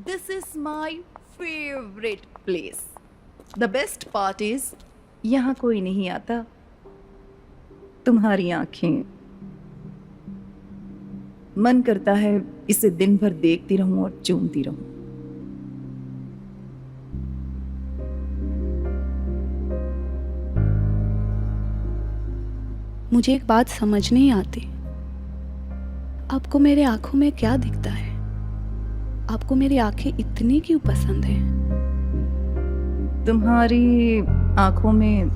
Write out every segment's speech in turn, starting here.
This is my favorite place. The best part is यहाँ कोई नहीं आता. तुम्हारी आंखें. मन करता है इसे दिन भर देखती रहूं और चूमती रहूं. मुझे एक बात समझ नहीं आती, आपको मेरे आंखों में क्या दिखता है? आपको मेरी आंखें इतनी क्यों पसंद है? तुम्हारी आंखों में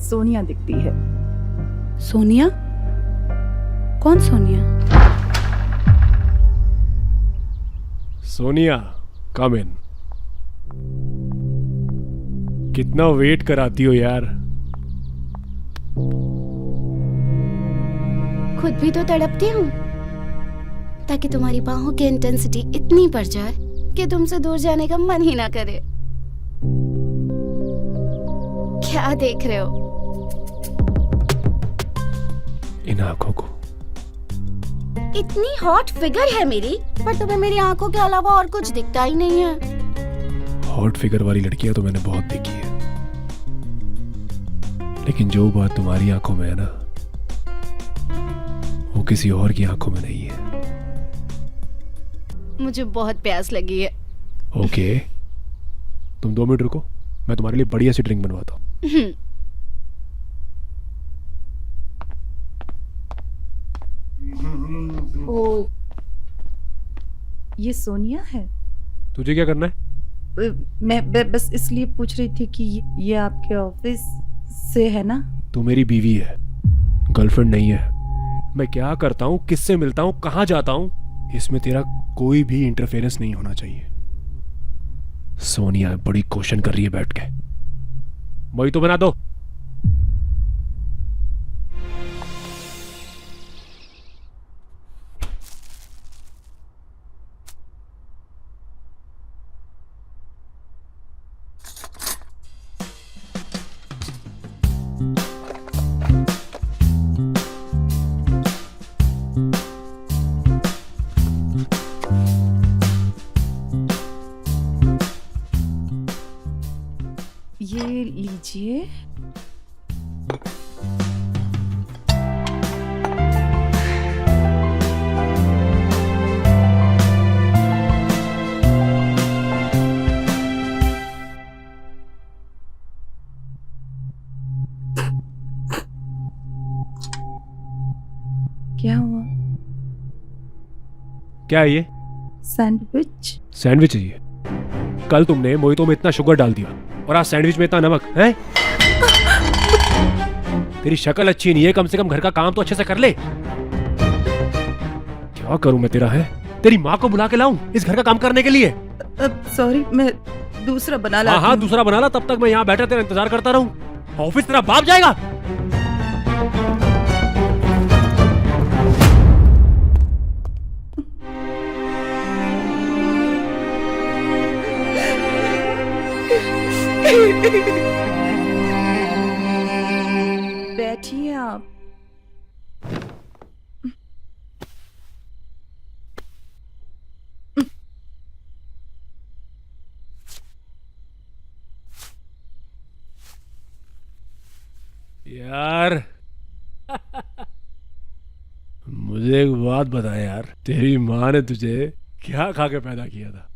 सोनिया दिखती है. सोनिया? कौन सोनिया? सोनिया, कम इन. कितना वेट कराती हो यार. खुद भी तो तड़पती हूँ ताकि तुम्हारी बाहों की इंटेंसिटी इतनी बढ़ जाए कि तुमसे दूर जाने का मन ही ना करे. क्या देख रहे हो? इन आंखों को. इतनी हॉट फिगर है मेरी, पर तुम्हें मेरी आंखों के अलावा और कुछ दिखता ही नहीं है. हॉट फिगर वाली लड़कियां तो मैंने बहुत देखी है, लेकिन जो बात तुम्हारी आंखों में है ना, वो किसी और की आंखों में नहीं है. मुझे बहुत प्यास लगी है. ओके, तुम 2 मिनट रुको, मैं तुम्हारे लिए बढ़िया सी ड्रिंक बनवाता हूँ. ओ, ये सोनिया है. तुझे क्या करना है? मैं बस इसलिए पूछ रही थी कि ये आपके ऑफिस से है ना? तू मेरी बीवी है, गर्लफ्रेंड नहीं है. मैं क्या करता हूँ, किससे मिलता हूँ, कहाँ जाता हूँ, इसमें तेरा कोई भी इंटरफेरेंस नहीं होना चाहिए. सोनिया बड़ी क्वेश्चन कर रही है बैठ के. वही तो बना दो. ये लीजिए. क्या हुआ? क्या है ये? सैंडविच. सैंडविच है ये? कल तुमने मोहितो में इतना शुगर डाल दिया और आज सैंडविच में इतना नमक है? तेरी शक्ल अच्छी नहीं है, कम से कम घर का काम तो अच्छे से कर ले. क्या करूं मैं तेरा? है तेरी माँ को बुला के लाऊं इस घर का काम करने के लिए? सॉरी, मैं दूसरा बना ला. हाँ, दूसरा बना ला. तब तक मैं यहाँ बैठा तेरा इंतजार करता रहूं. ऑफिस तेरा बाप जाएगा. बैठिए आप. यार मुझे एक बात बता यार, तेरी माँ ने तुझे क्या खा के पैदा किया था?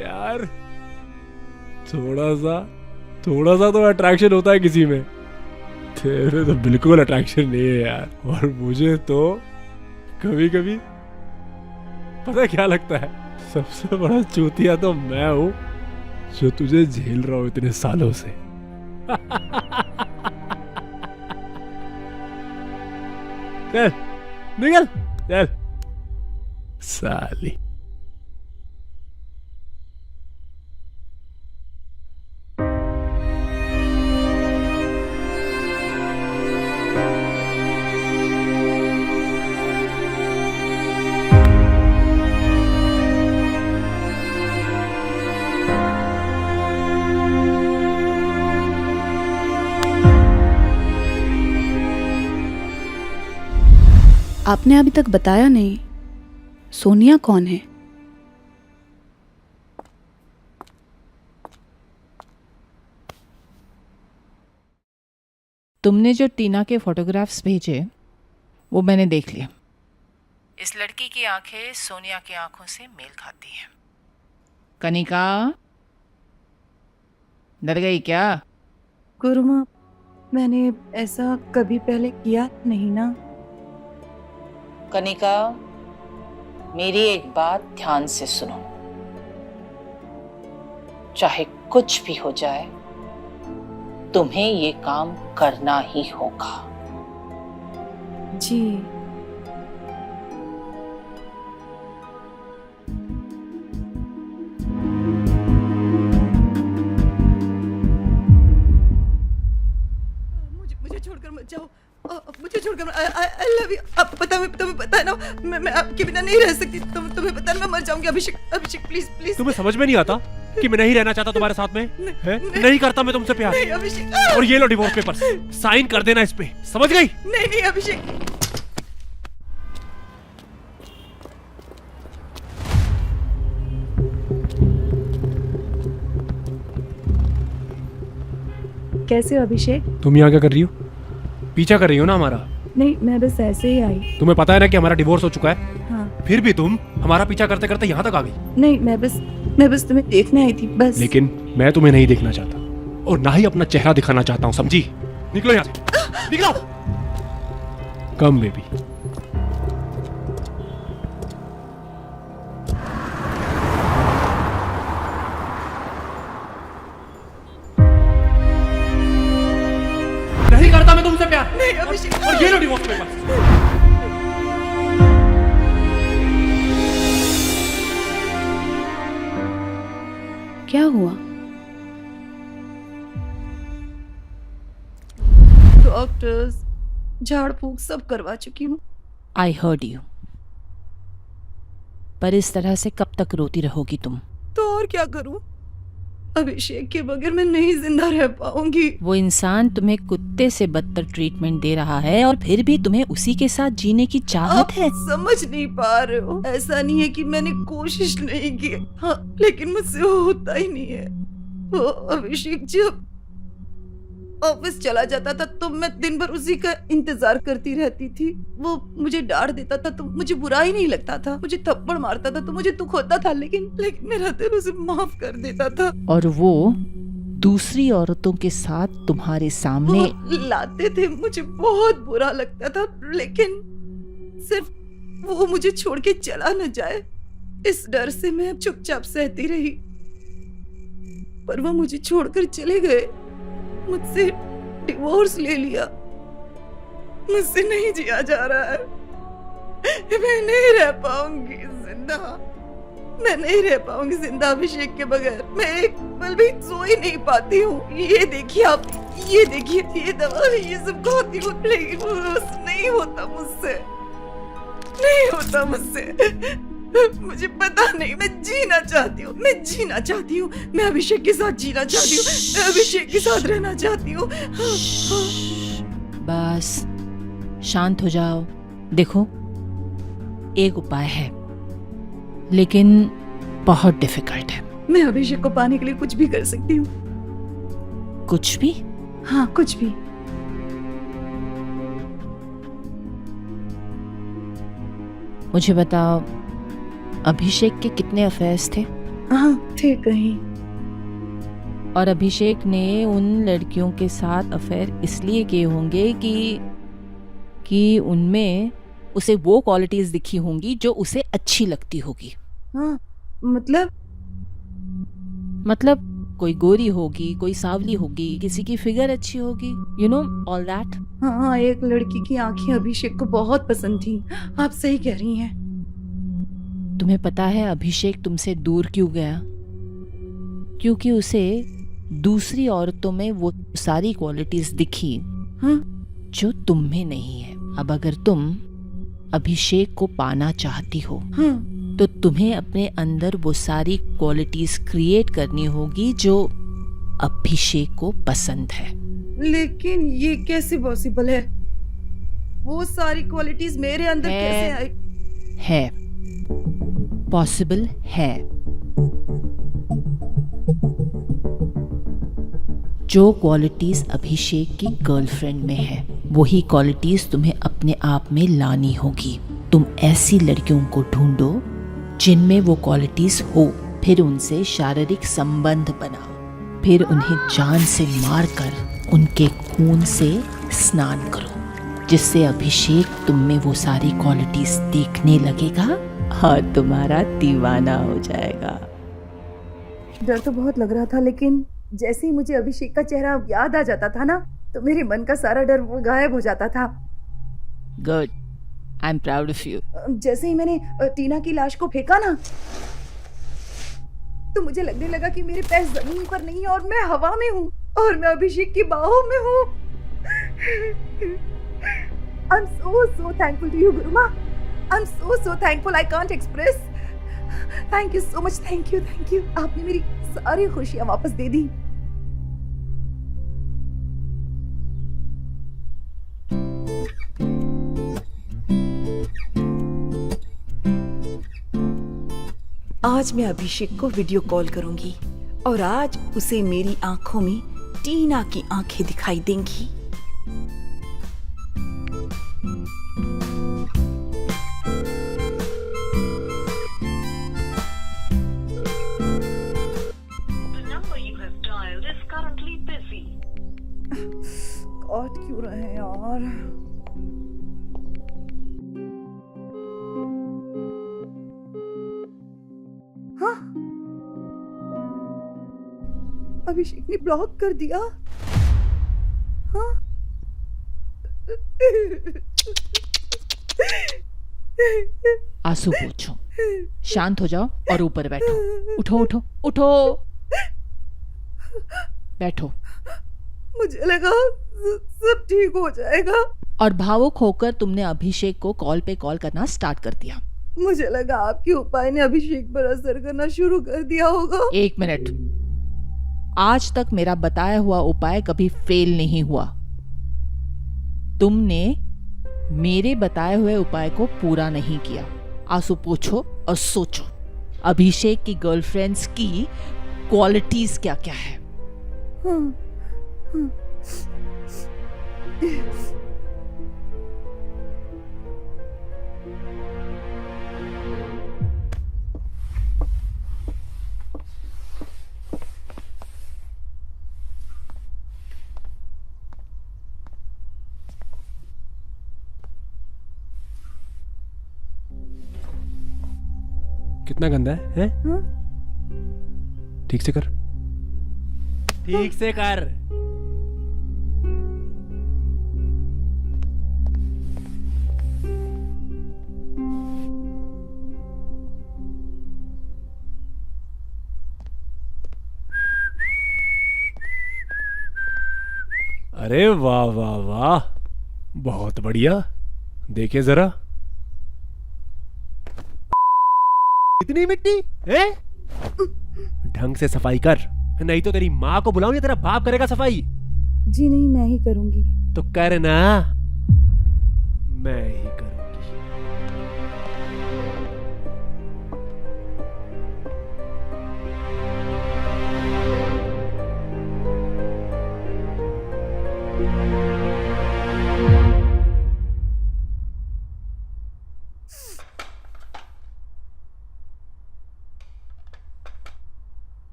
यार थोड़ा सा तो अट्रैक्शन होता है किसी में. तेरे तो बिल्कुल अट्रैक्शन नहीं है यार. और मुझे तो कभी कभी पता है क्या लगता है, सबसे बड़ा चूतिया तो मैं हूं जो तुझे झेल रहा हूं इतने सालों से. चल निकल चल साली. आपने अभी तक बताया नहीं सोनिया कौन है? तुमने जो टीना के फोटोग्राफ्स भेजे वो मैंने देख लिए। इस लड़की की आंखें सोनिया की आंखों से मेल खाती हैं। कनिका, डर गई क्या? गुरुमा, मैंने ऐसा कभी पहले किया नहीं ना। कनिका, मेरी एक बात ध्यान से सुनो। चाहे कुछ भी हो जाए, तुम्हें ये काम करना ही होगा। जी। मुझे छोड़कर मत जाओ। मुझे छोड़कर आई लव यू। अब तुम्हें पता है ना, मैं आपके बिना नहीं रह सकती। तुम्हें पता है मैं मर जाऊंगी। अभिषेक प्लीज प्लीज। तुम्हें समझ में नहीं आता कि मैं नहीं रहना चाहता तुम्हारे साथ में? नहीं करता मैं तुमसे प्यार। नहीं अभिषेक। और ये लो डिवोर्स पेपर्स, साइन कर देना इस पे, समझ गई? नहीं अभिषेक। कैसे हो अभिषेक? तुम यहाँ क्या कर रही हो? पीछा कर रही हो ना हमारा? नहीं, मैं बस ऐसे ही आई। तुम्हें पता है ना कि हमारा डिवोर्स हो चुका है? हाँ। फिर भी तुम हमारा पीछा करते करते यहाँ तक आ गई। नहीं, मैं बस तुम्हें देखने आई थी बस। लेकिन मैं तुम्हें नहीं देखना चाहता और ना ही अपना चेहरा दिखाना चाहता हूँ, समझी? निकलो यहाँ से, निकलो। Come baby. नहीं करता मैं तुमसे प्यार। नहीं अभिषेक। और ये लो डिवोर्स पेपर्स। क्या हुआ? डॉक्टर्स, झाड़ फूक सब करवा चुकी हूँ। I heard you. पर इस तरह से कब तक रोती रहोगी तुम? तो और क्या करूँ? अभिषेक के बगैर मैं नहीं जिंदा रह पाऊंगी। वो इंसान तुम्हें कुत्ते से बदतर ट्रीटमेंट दे रहा है और फिर भी तुम्हें उसी के साथ जीने की चाहत है। समझ नहीं पा रहे हो। ऐसा नहीं है कि मैंने कोशिश नहीं की, हाँ, लेकिन मुझसे होता ही नहीं है। वो अभिषेक जब ऑफिस चला जाता था तो मैं दिन भर उसी का इंतजार करती रहती थी। वो मुझे डांट देता था तो मुझे बुरा ही नहीं लगता था, मुझे थप्पड़ मारता था तो मुझे दुख होता था, लेकिन मेरा दिल उसे माफ कर देता था। और वो दूसरी औरतों के साथ तुम्हारे सामने वो लाते थे, मुझे बहुत बुरा लगता था, लेकिन सिर्फ वो मुझे छोड़ के चला न जाए, इस डर से मैं चुपचाप सहती रही। पर वो मुझे छोड़कर चले गए, मुझसे डिवोर्स ले लिया। मुझसे नहीं जिया जा रहा है। मैं नहीं रह पाऊंगी जिंदा। मैं नहीं रह पाऊंगी जिंदा अभिषेक के बगैर। मैं एक पल भी सो ही नहीं पाती हूँ। ये देखिए आप, ये देखिए, ये दवा, ये सब खाती हूँ, लेकिन वो नहीं होता मुझसे, नहीं होता मुझसे। मुझे पता नहीं, मैं जीना चाहती हूँ, मैं जीना चाहती हूँ, मैं अभिषेक के साथ जीना चाहती हूँ, मैं अभिषेक के साथ रहना चाहती हूँ। बस शांत हो जाओ। देखो, एक उपाय है, लेकिन बहुत डिफिकल्ट है। मैं अभिषेक को पाने के लिए कुछ भी कर सकती हूँ। कुछ भी? हाँ, कुछ भी। मुझे बताओ, अभिषेक के कितने अफेयर्स थे? हाँ, थे कहीं। और अभिषेक ने उन लड़कियों के साथ अफेयर इसलिए किए होंगे कि उनमें उसे वो क्वालिटीज दिखी होंगी जो उसे अच्छी लगती होगी। हाँ, मतलब कोई गोरी होगी, कोई सांवली होगी, किसी की फिगर अच्छी होगी, यू नो ऑल दैट। हाँ, एक लड़की की आंखें अभिषेक को बहुत पसंद थी। आप सही कह रही हैं। तुम्हें पता है अभिषेक तुमसे दूर क्यों गया? क्योंकि उसे दूसरी औरतों में वो सारी क्वालिटीज दिखी हाँ? जो तुम में नहीं है। अब अगर तुम अभिषेक को पाना चाहती हो, हाँ? तो तुम्हें अपने अंदर वो सारी क्वालिटीज क्रिएट करनी होगी जो अभिषेक को पसंद है। लेकिन ये कैसे पॉसिबल है? वो सारी क्वालिटीज मेरे अंदर कैसे आई? है पॉसिबल है। जो क्वालिटीज अभिषेक की गर्लफ्रेंड में है वही क्वालिटीज तुम्हें अपने आप में लानी होगी। तुम ऐसी लड़कियों को ढूंढो जिनमें वो क्वालिटीज हो, फिर उनसे शारीरिक संबंध बनाओ, फिर उन्हें जान से मारकर उनके खून से स्नान करो, जिससे अभिषेक तुम में वो सारी क्वालिटीज देखने लगेगा और तुम्हारा दीवाना हो जाएगा। डर तो बहुत लग रहा था, लेकिन जैसे ही मुझे अभिषेक का चेहरा याद आ जाता था ना, तो मेरे मन का सारा डर वो गायब हो जाता था। Good, I am proud of you. जैसे ही मैंने टीना की लाश को फेंका ना, तो मुझे लगने लगा कि मेरे पैर जमीन पर नहीं और मैं हवा में हूँ और मैं अभिषेक की बाहों में हूँ। I am so thankful to you, गुरुमा। I am so thankful, I can't express। Thank you so much, thank you. आपने मेरी सारी खुशियां वापस दे दी। आज मैं अभिषेक को वीडियो कॉल करूंगी और आज उसे मेरी आंखों में टीना की आंखें दिखाई देंगी। काट क्यों रहे हैं यार? हाँ, अभिषेक ने ब्लॉक कर दिया। हाँ? आंसू पोंछो, शांत हो जाओ और ऊपर बैठो। उठो उठो उठो, बैठो। मुझे लगा सब ठीक हो जाएगा। और भावुक होकर तुमने अभिषेक को कॉल पे कॉल करना स्टार्ट कर दिया। मुझे लगा आपके उपाय ने अभिषेक पर असर करना शुरू कर दिया होगा। 1 मिनट, आज तक मेरा बताया हुआ उपाय कभी फेल नहीं हुआ। तुमने मेरे बताए हुए उपाय को पूरा नहीं किया। आंसू पोंछो और सोचो, अभिषेक की गर्लफ्रेंड्स की क्वालिटीज क्या क्या है। हाँ, हाँ। कितना गंदा है? हाँ? ठीक से कर, ठीक से कर। अरे वाह वाह वाह, बहुत बढ़िया। देखिए जरा, इतनी मिट्टी है? ढंग से सफाई कर, नहीं तो तेरी माँ को बुलाऊं या तेरा बाप करेगा सफाई। जी नहीं, मैं ही करूंगी। तो कर ना, मैं ही करूंगी।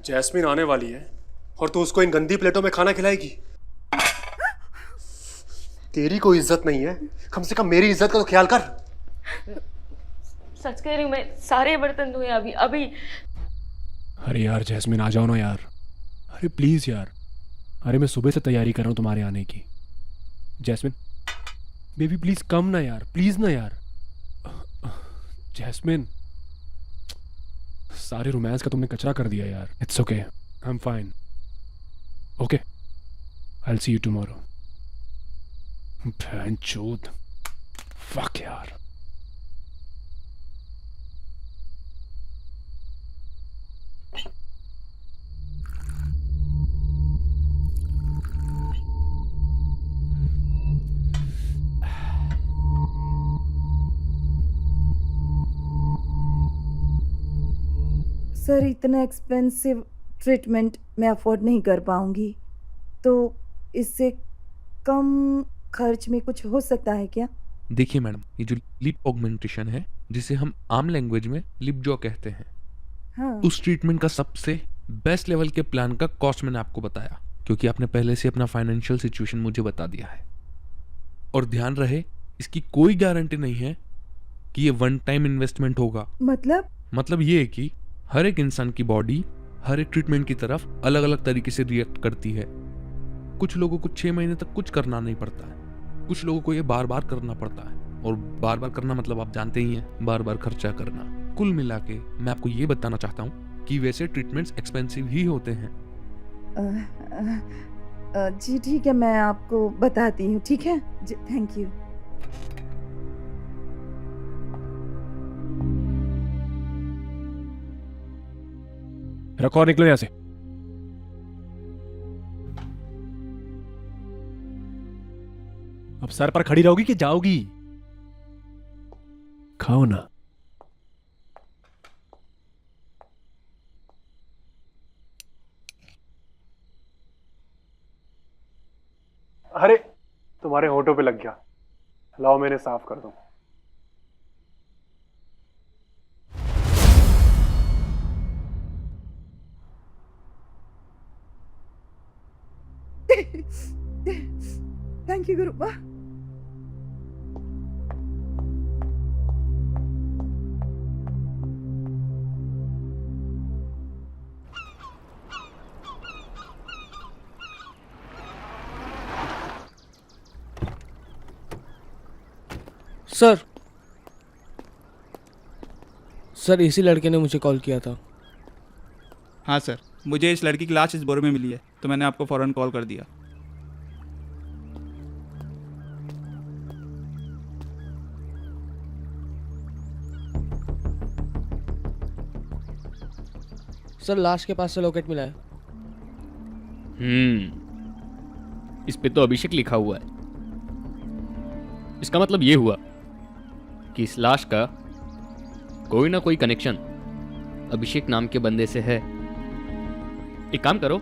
जैस्मिन आने वाली है और तू उसको इन गंदी प्लेटों में खाना खिलाएगी? तेरी कोई इज्जत नहीं है, कम से कम मेरी इज्जत का तो ख्याल कर। सच कह रही हूँ, मैं सारे बर्तन धोए अभी अभी। अरे यार जैस्मिन, आ जाओ ना यार। अरे प्लीज यार, अरे मैं सुबह से तैयारी कर रहा हूँ तुम्हारे आने की। जैस्मिन बेबी प्लीज कम ना यार, प्लीज ना यार। जैस्मिन, सारे रोमांस का तुमने कचरा कर दिया यार। It's okay, I am fine. Okay, I will see you tomorrow. भैंचोद, फक यार। सर इतना एक्सपेंसिव ट्रीटमेंट मैं अफोर्ड नहीं कर पाऊंगी, तो इससे कम खर्च में कुछ हो सकता है क्या? देखिए मैडम, ये जो लिप ऑगमेंटेशन है, जिसे हम आम लैंग्वेज में लिप जॉ कहते हैं, हाँ। उस ट्रीटमेंट का सबसे बेस्ट लेवल के प्लान का कॉस्ट मैंने आपको बताया, क्योंकि आपने पहले से अपना फाइनेंशियल सिचुएशन मुझे बता दिया है। और ध्यान रहे, इसकी कोई गारंटी नहीं है कि ये वन टाइम इन्वेस्टमेंट होगा। मतलब ये है कि हर एक इंसान की बॉडी हर एक ट्रीटमेंट की तरफ अलग अलग तरीके से रिएक्ट करती है। कुछ लोगों को 6 महीने तक कुछ करना नहीं पड़ता है, कुछ लोगों को ये बार बार करना पड़ता है, और बार बार करना मतलब आप जानते ही हैं, बार बार खर्चा करना। कुल मिला के मैं आपको ये बताना चाहता हूँ कि वैसे ट्रीटमेंट्स एक्सपेंसिव ही होते हैं। जी ठीक है, मैं आपको बताती हूँ। ठीक है जी, थैंक यू। रखो और निकलो यहाँ से। अब सर पर खड़ी रहोगी कि जाओगी? खाओ ना। अरे तुम्हारे होठों पे लग गया, लाओ मैंने साफ कर दूं। Thank you गुरुबा। सर इसी लड़के ने मुझे कॉल किया था। हाँ सर, मुझे इस लड़की की लाश इस बोरे में मिली है, तो मैंने आपको फ़ौरन कॉल कर दिया। सर लाश के पास से लॉकेट मिला है। इस पे तो अभिषेक लिखा हुआ है। इसका मतलब ये हुआ कि इस लाश का कोई ना कोई कनेक्शन अभिषेक नाम के बंदे से है। एक काम करो,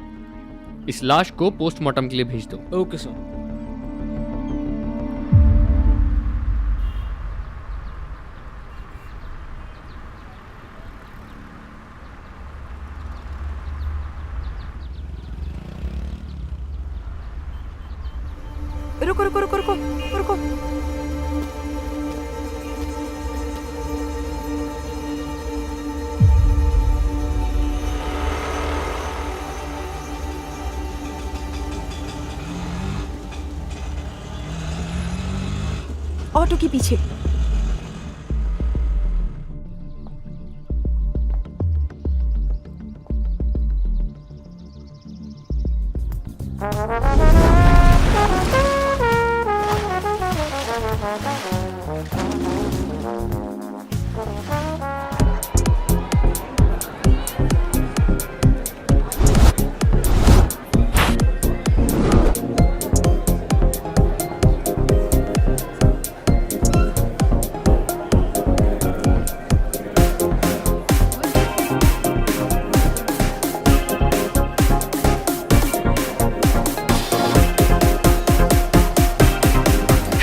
इस लाश को पोस्टमार्टम के लिए भेज दो। Okay sir. रुको रुको रुको रुको रुको। ऑटो के पीछे।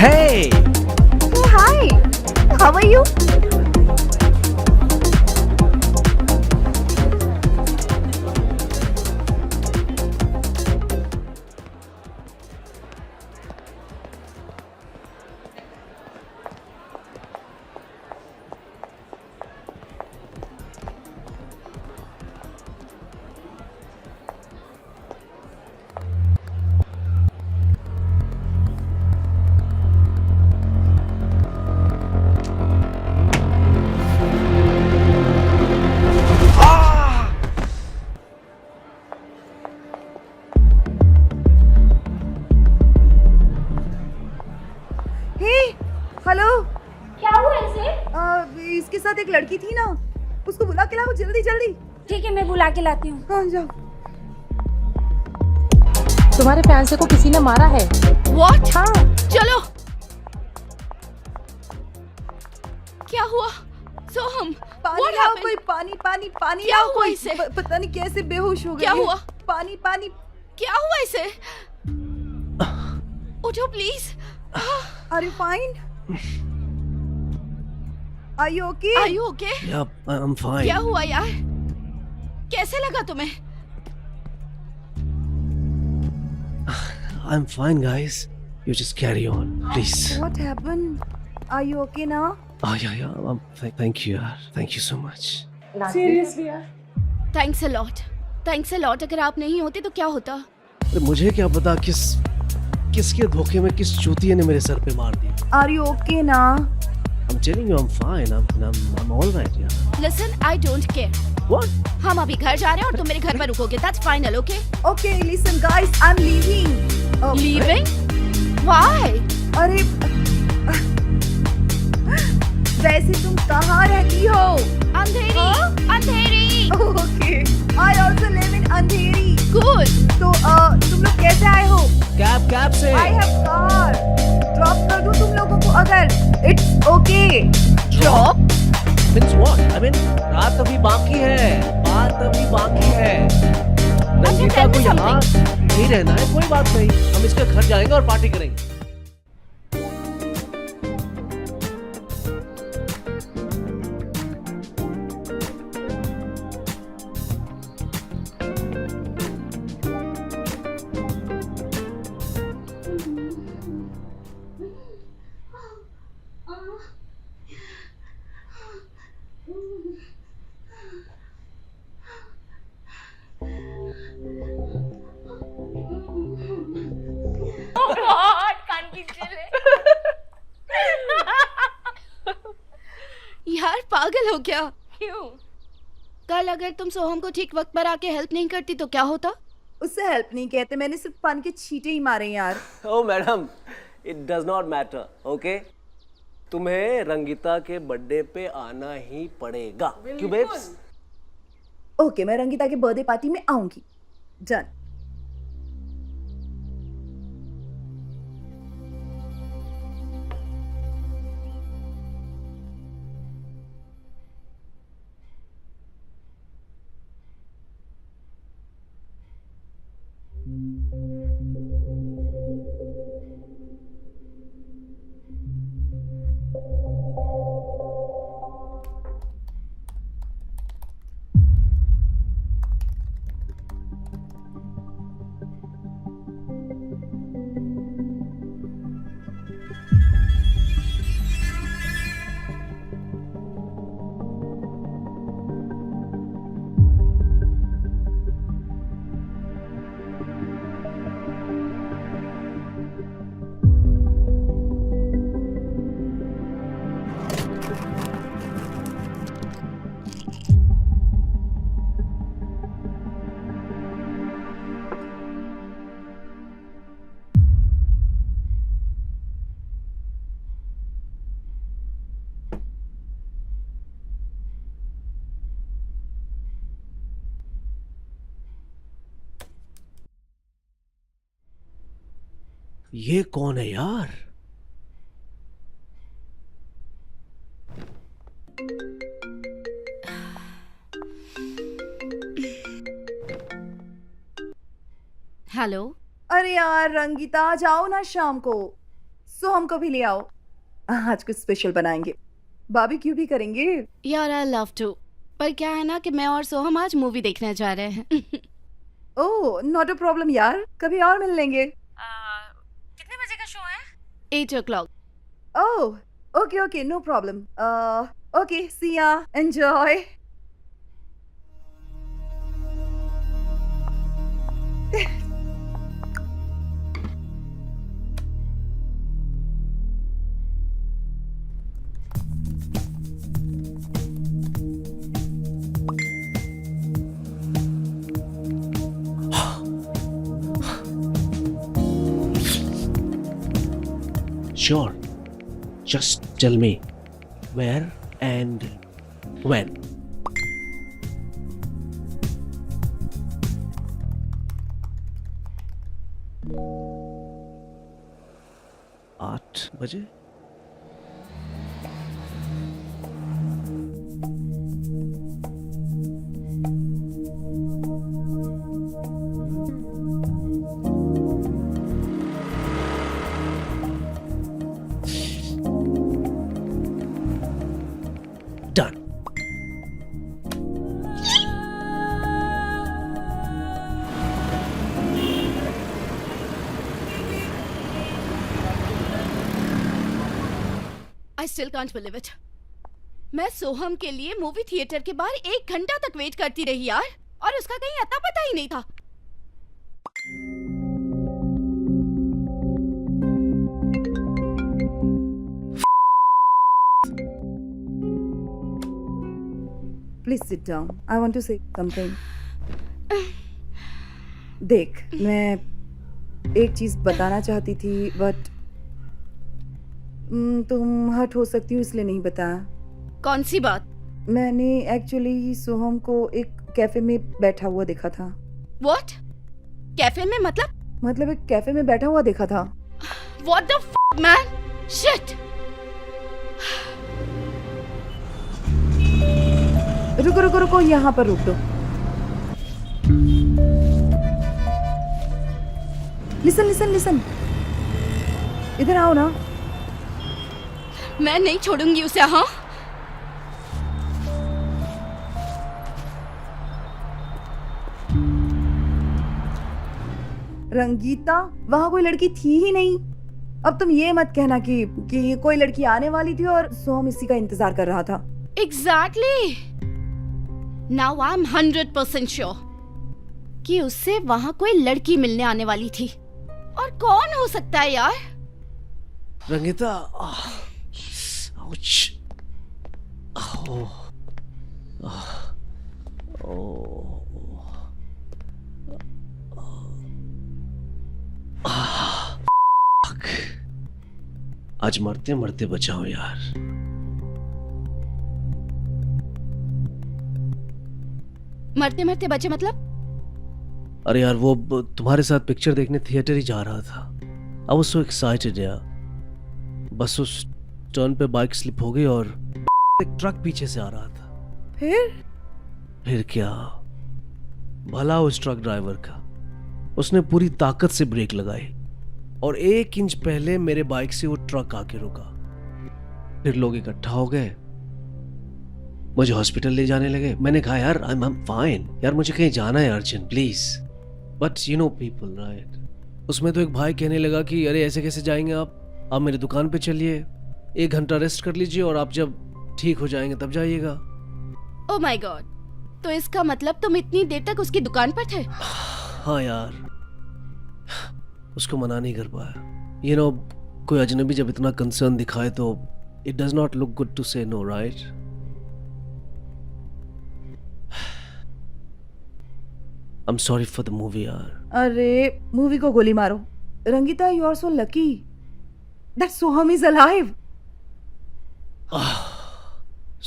Hey! Oh, hi. How are you? Hello, क्या हुआ इसे? इसके साथ एक लड़की थी ना, उसको बुला के लाओ जल्दी जल्दी। ठीक है, मैं बुला के लाती हूँ। हाँ जाओ। तुम्हारे फैंसे को किसी ने मारा है। व्हाट? हाँ। चलो। क्या हुआ? सोहम, पानी what लाओ, happened? कोई पानी पानी पानी क्या लाओ, हुआ कोई इसे? पता नहीं कैसे बेहोश हो गई क्या है। हुआ? पानी पानी। क्या हुआ इसे? उठो please. Are you fine? Are you okay? Are you okay? Yeah, I'm fine. क्या हुआ यार? कैसे लगा तुम्हें? I'm fine, guys. You just carry on, please. What happened? Are you okay now? Oh yeah. Thank you, yaar. Thank you so much. Thanks a lot. अगर आप नहीं होते तो क्या होता? अरे मुझे क्या पता किसके धोखे में किस चूतिए ने मेरे सर पे मार दिया। Are you okay now? I'm telling you, I'm fine. I'm all right, yeah. Listen, I don't care. What? हम अभी घर जा रहे हैं और तुम मेरे घर पर रुकोगे। That's final, okay? Okay, listen guys, I'm leaving. Leaving? Why? अरे वैसे तुम कहाँ रहती हो? अंधेरी। Okay, I also live in Andheri. Good. तो तुम लोग कैसे आए हो? कैब से। I have car. ड्रॉप कर दूं तुम लोगों को अगर? It's okay. Drop? Means what? I mean, रात अभी बाकी है, बात अभी बाकी है। रंगीता tell me को यहाँ something. नहीं रहना है, कोई बात नहीं। हम इसके घर जाएंगे और पार्टी करेंगे। यार पागल हो क्या? क्यों? कल अगर तुम सोहम को ठीक वक्त पर आके हेल्प नहीं करती तो क्या होता? उससे हेल्प नहीं कहते, मैंने सिर्फ पान के छींटे ही मारे यार। Oh madam, it does not matter, okay? तुम्हें रंगीता के बर्थडे पे आना ही पड़ेगा। क्यों बेब्स? ओके, मैं रंगीता के बर्थडे पार्टी में आऊंगी। डन। ये कौन है यार? हेलो। अरे यार रंगीता, जाओ ना शाम को। सोहम को भी ले आओ, आज कुछ स्पेशल बनाएंगे, बारबेक्यू भी करेंगे। यार आई लव टू, पर क्या है ना कि मैं और सोहम आज मूवी देखने जा रहे हैं। ओह नॉट अ प्रॉब्लम यार, कभी और मिल लेंगे। कितने बजे का शो है? 8 o'clock. Oh okay okay, no problem. Okay, see ya, enjoy. Sure. Just tell me where and when. $8 बजे? I still can't believe it. मैं सोहम के लिए मूवी थिएटर के बाहर 1 घंटा तक वेट करती रही यार, और उसका कहीं अता पता ही नहीं था। Please sit down. I want to say something. देख, मैं एक चीज बताना चाहती थी, बट तुम हर्ट हो सकती हो इसलिए नहीं बताया। कौन सी बात? मैंने एक्चुअली सोहम को एक कैफे में बैठा हुआ देखा था। What? कैफे में मतलब एक कैफे में बैठा हुआ देखा था। What the f*** man? Shit! रुको, यहाँ पर रुक दो। लिसन, इधर आओ ना। मैं नहीं छोड़ूंगी उसे। हाँ, रंगीता, वहाँ कोई लड़की थी ही नहीं। अब तुम ये मत कहना कि कोई लड़की आने वाली थी और सोहम इसी का इंतजार कर रहा था। Exactly. Now I'm 100% sure कि उससे वहाँ कोई लड़की मिलने आने वाली थी। और कौन हो सकता है यार? रंगीता, ouch. आज मरते मरते बचाओ यार। मरते मरते बचे मतलब? अरे यार, वो तुम्हारे साथ पिक्चर देखने थिएटर ही जा रहा था। I was so excited यार। बस उस टर्न पे बाइक स्लिप हो गई और एक ट्रक पीछे से आ रहा था। फिर क्या, भला उस ट्रक ड्राइवर का, उसने पूरी ताकत से ब्रेक लगाई और 1 इंच पहले मेरे बाइक से वो ट्रक आके रुका। फिर लोग इकट्ठा हो गए, मुझे हॉस्पिटल ले जाने लगे। मैंने कहा यार आई एम फाइन यार, मुझे कहीं जाना है urgent please. But you know people right. उसमें तो एक भाई कहने लगा कि अरे ऐसे कैसे जाएंगे आप मेरी दुकान पे चलिए, 1 घंटा रेस्ट कर लीजिए और आप जब ठीक हो जाएंगे तब जाइएगा। ओह माय गॉड, तो इसका मतलब तुम इतनी देर तक उसकी दुकान पर थे? हाँ यार, उसको मना नहीं कर पाया। यू नो, कोई अजनबी जब इतना कंसर्न दिखाए तो it does not look good to say no, right? I'm sorry for the movie यार। अरे मूवी को गोली मारो। Rangita, you are so lucky that Soham is alive.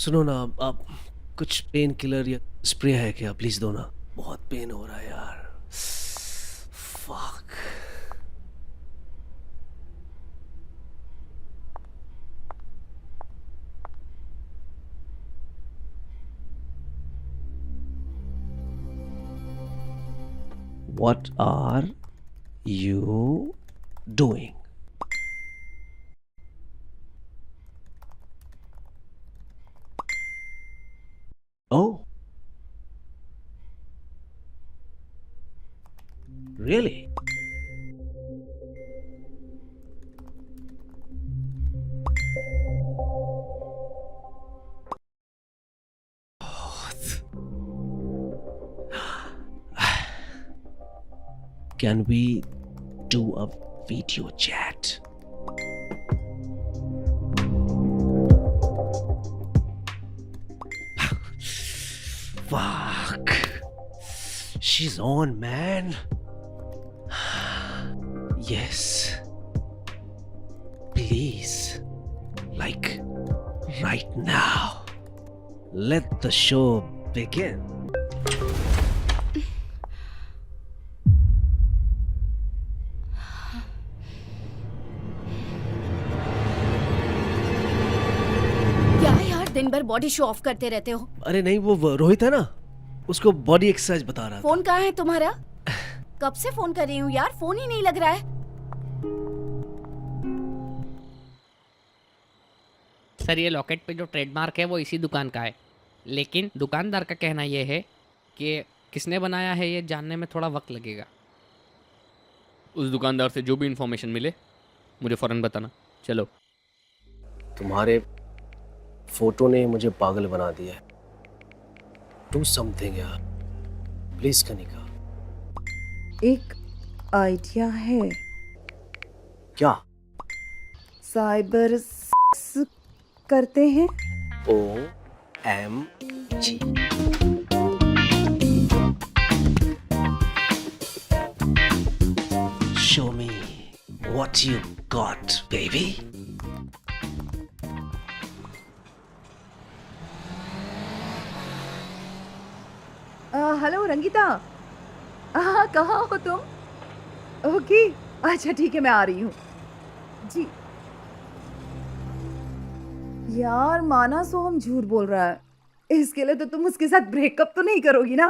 सुनो ना, आप कुछ पेन किलर या स्प्रे है क्या? प्लीज दो ना, बहुत पेन हो रहा है यार। Fuck. What are you doing? Oh, really? Can we do a video chat? Fuck. She's on, man. Yes. Please. Like, right now. Let the show begin. दिन भर बॉडी शो ऑफ करते रहते हो। अरे नहीं, वो रोहित है ना, उसको बॉडी एक्सरसाइज बता रहा था। फोन कहाँ है तुम्हारा? कब से फोन कर रही हूँ यार, फोन ही नहीं लग रहा है। सर, ये लॉकेट पे जो ट्रेडमार्क है वो इसी दुकान का है, लेकिन दुकानदार का कहना ये है कि किसने बनाया है ये जानने में थोड़ा वक्त लगेगा। उस दुकानदार से जो भी इंफॉर्मेशन मिले मुझे फ़ौरन बताना। चलो। तुम्हारे फोटो ने मुझे पागल बना दिया है। डू समथिंग यार, प्लीज कनिका। एक आइडिया है। क्या? साइबर सेक्स करते हैं। OMG। Show me what you got, baby. Hello Rangita. कहाँ हो तुम? ओके, अच्छा ठीक है, मैं आ रही हूँ जी। यार माना सोहम झूठ बोल रहा है, इसके लिए तो तुम उसके साथ ब्रेकअप तो नहीं करोगी ना?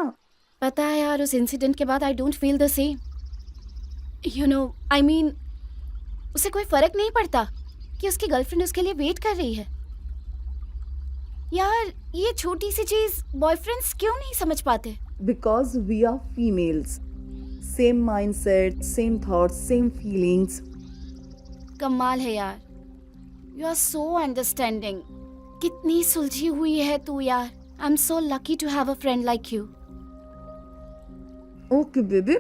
पता है यार, उस इंसिडेंट के बाद I don't feel the same. You know, I mean, उसे कोई फर्क नहीं पड़ता कि उसकी गर्लफ्रेंड उसके लिए वेट कर रही है। यार ये छोटी सी चीज बॉयफ्रेंड्स क्यों नहीं समझ पाते? Because we are females, same mindset, same thoughts, same feelings. कमाल है यार, यू आर सो अंडरस्टैंडिंग। कितनी सुलझी हुई है तू यार। I am so lucky to have a friend like you. Okay baby.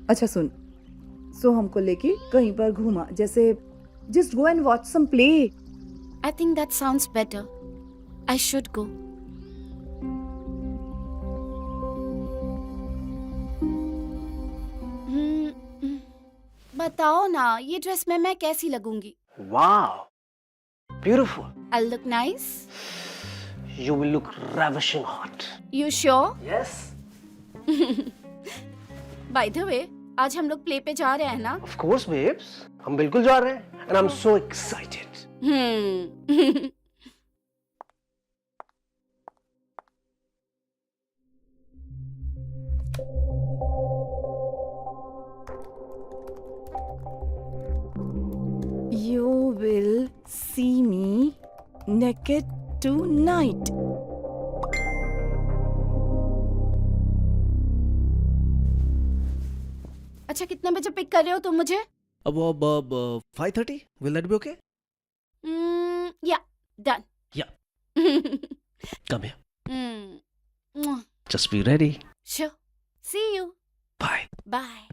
अच्छा सुन, सो हमको लेके कहीं पर घुमा, जैसे just go and watch some play. I think that sounds better. I should go. बताओ ना, ये ड्रेस में मैं कैसी लगूंगी? Wow, beautiful. I'll look nice. You will look ravishing hot. You sure? Yes. By the way, आज हम लोग play पे जा रहे हैं ना? Of course, babes. हम बिल्कुल जा रहे हैं. And I'm so excited. You will see me naked tonight. अच्छा, कितने बजे पिक कर रहे हो तुम मुझे? अब 5:30. Will that be okay? Yeah, done. Yeah. Come here. Just be ready. Sure. See you. Bye. Bye.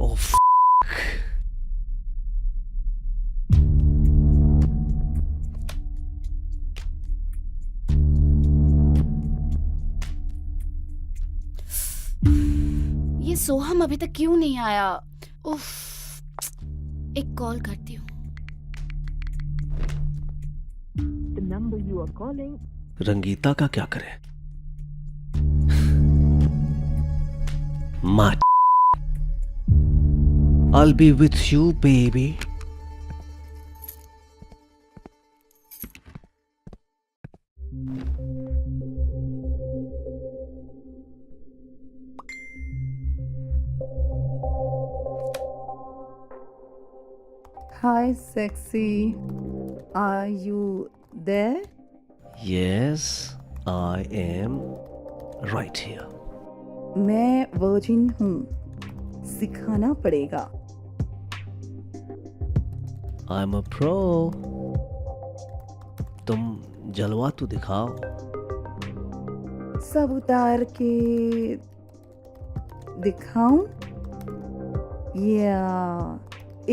Oh, ये सोहम अभी तक क्यों नहीं आया? उफ, एक कॉल करती हूँ। रंगीता का क्या करें? माँ, I'll be with you, baby. Hi, sexy. Are you there? Yes, I am right here. मैं वर्जिन हूँ, सिखाना पड़ेगा। I'm a pro. तुम जलवा तो दिखाओ। सब उतार के दिखाऊं या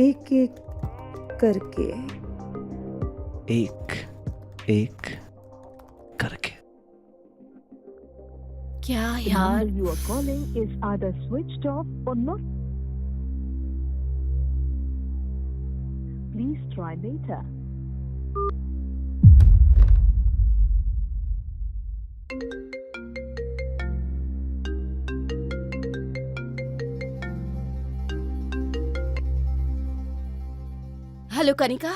एक एक करके? एक एक करके। क्या यार? You are calling is either switched off or not. Please try later. Hello Kanika.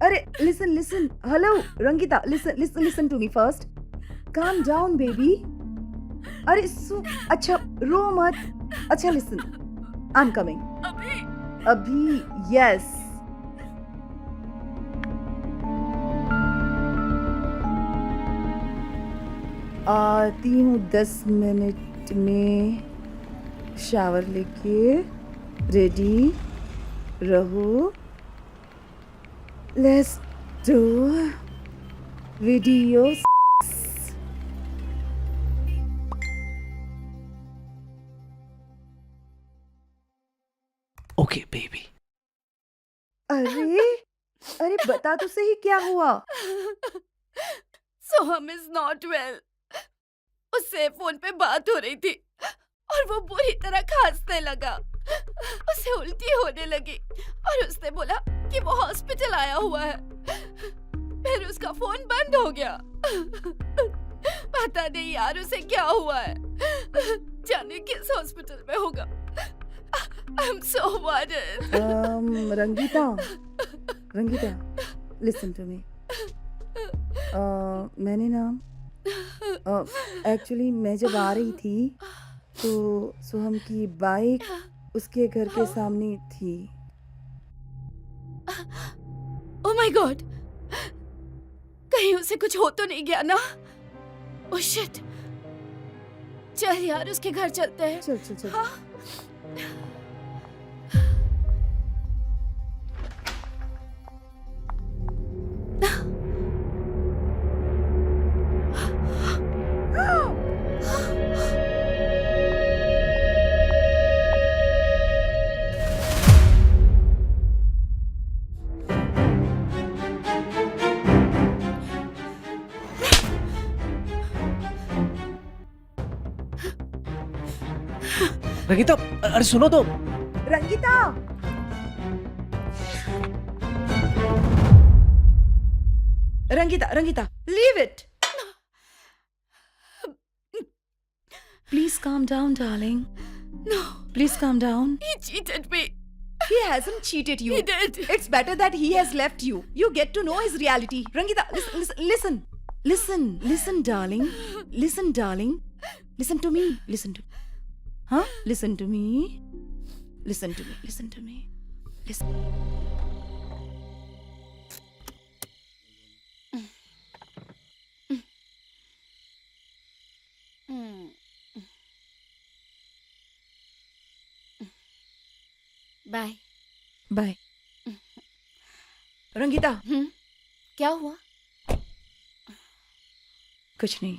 अरे listen. Hello, Rangita. Listen to me first. Calm down, baby. अरे अच्छा रो मत। अच्छा listen, I'm coming. अभी yes. आती हूँ 10 मिनट में। शावर लेके रेडी रहो। Let's do video. Okay baby. अरे अरे बता तो सही क्या हुआ। सोहम इज नॉट वेल। उससे फोन पे बात हो रही थी और वो बुरी तरह खांसने लगा। उसे उल्टी होने लगी और उसने बोला कि वो हॉस्पिटल आया हुआ है। फिर उसका फोन बंद हो गया। पता नहीं यार उसे क्या हुआ है। जाने किस हॉस्पिटल में होगा। I'm so worried. Rangita, Rangita, listen to me. मैंने ना एक्चुअली मैं जब आ रही थी तो सोहम की बाइक उसके घर के सामने थी। Oh my God! कहीं उसे कुछ हो तो नहीं गया ना? Oh shit! चल यार उसके घर चलते हैं। चल चल चल। हाँ? रंगीता, अरे सुनो तो। Rangita, Rangita, Rangita, leave it. Please calm down, darling. No, Please calm down. he cheated me. He hasn't cheated you. He did. It's better that he has left you. You get to know his reality. Rangita, listen. Listen, darling. Listen, darling. Listen to me. Listen to me. Huh? Listen to me. Listen to me. Listen to me. Listen. Bye. Bye. Rangita, क्या हुआ? कुछ नहीं।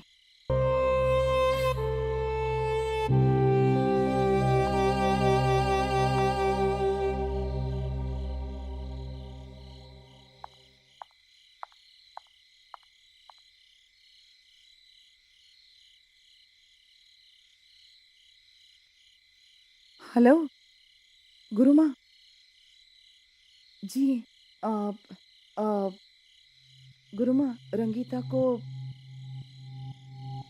Hello गुरुमा जी। गुरुमा, रंगीता को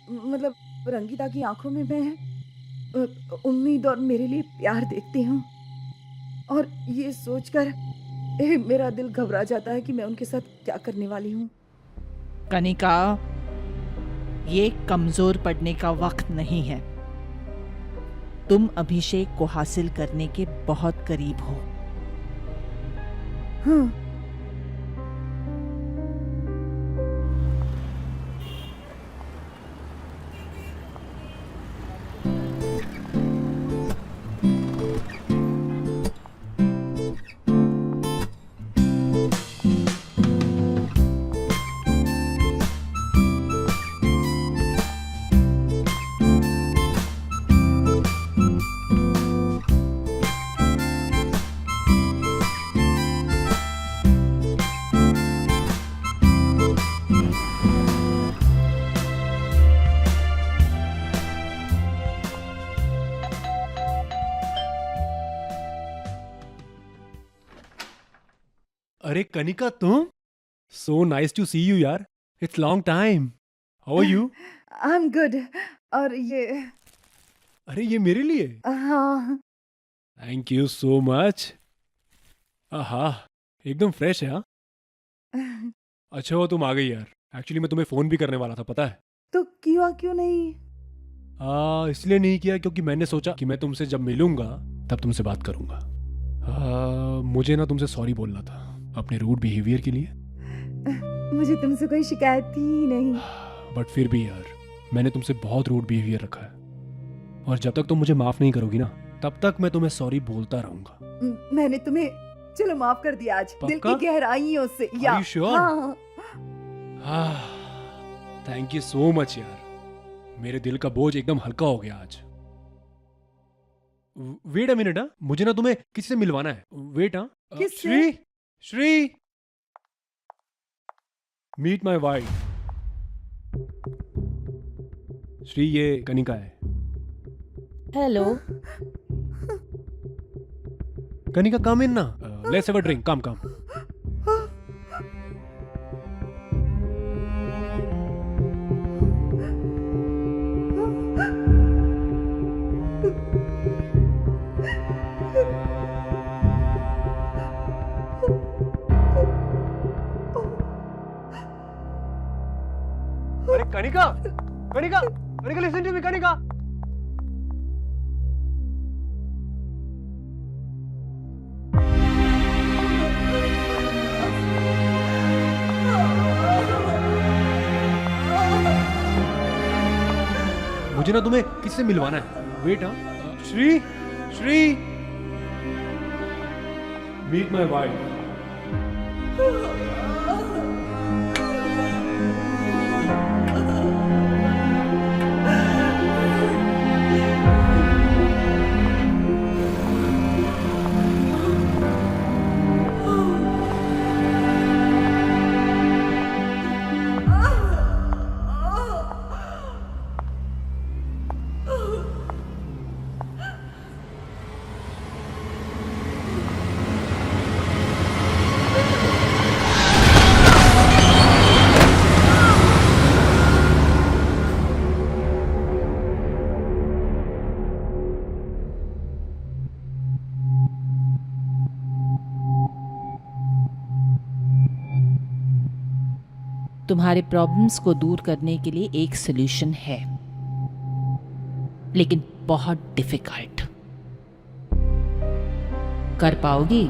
मतलब रंगीता की आंखों में मैं उम्मीद और मेरे लिए प्यार देखती हूँ और ये सोचकर मेरा दिल घबरा जाता है कि मैं उनके साथ क्या करने वाली हूँ। कनिका, ये कमजोर पड़ने का वक्त नहीं है। तुम अभिषेक को हासिल करने के बहुत करीब हो। हाँ। अरे कनिका, तुम? So nice to see you यार. It's long time. How are you? I'm good. और ये अरे ये मेरे लिए? हाँ। Thank you so much. आहा, एकदम फ्रेश है। हाँ, अच्छा हो तुम आ गई यार। एक्चुअली मैं तुम्हें फोन भी करने वाला था, पता है? तो क्यों नहीं? इसलिए नहीं किया क्योंकि मैंने सोचा कि मैं तुमसे जब मिलूंगा तब तुमसे बात करूंगा। मुझे ना तुमसे सॉरी बोलना था अपने रूड बिहेवियर के लिए। मुझे तुमसे कोई शिकायत थी ही नहीं। बट फिर भी यार, मैंने तुमसे बहुत रूड बिहेवियर रखा है, और जब तक तुम मुझे माफ नहीं करोगी ना, तब तक मैं तुम्हें सॉरी बोलता रहूंगा। मैंने तुम्हें चलो माफ कर दिया आज, दिल पक्का? की गहराइयों से। Are you sure? हाँ। थैंक यू सो मच यार, मेरे दिल का बोझ एकदम हल्का हो गया आज। वेट अ मिनट, मुझे ना तुम्हें किसी से मिलवाना है। वेट। किससे? Shri, Shri, meet my wife. Shri, ये कनिका है। हेलो। कनिका, कम इन ना, let's have a drink, come come. अरे Kanika, Kanika, Kanika, listen to me, Kanika. मुझे ना तुम्हें किससे मिलवाना है। Wait. Shri, Shri, meet my wife. तुम्हारे प्रॉब्लम्स को दूर करने के लिए एक सॉल्यूशन है, लेकिन बहुत डिफिकल्ट। कर पाओगी?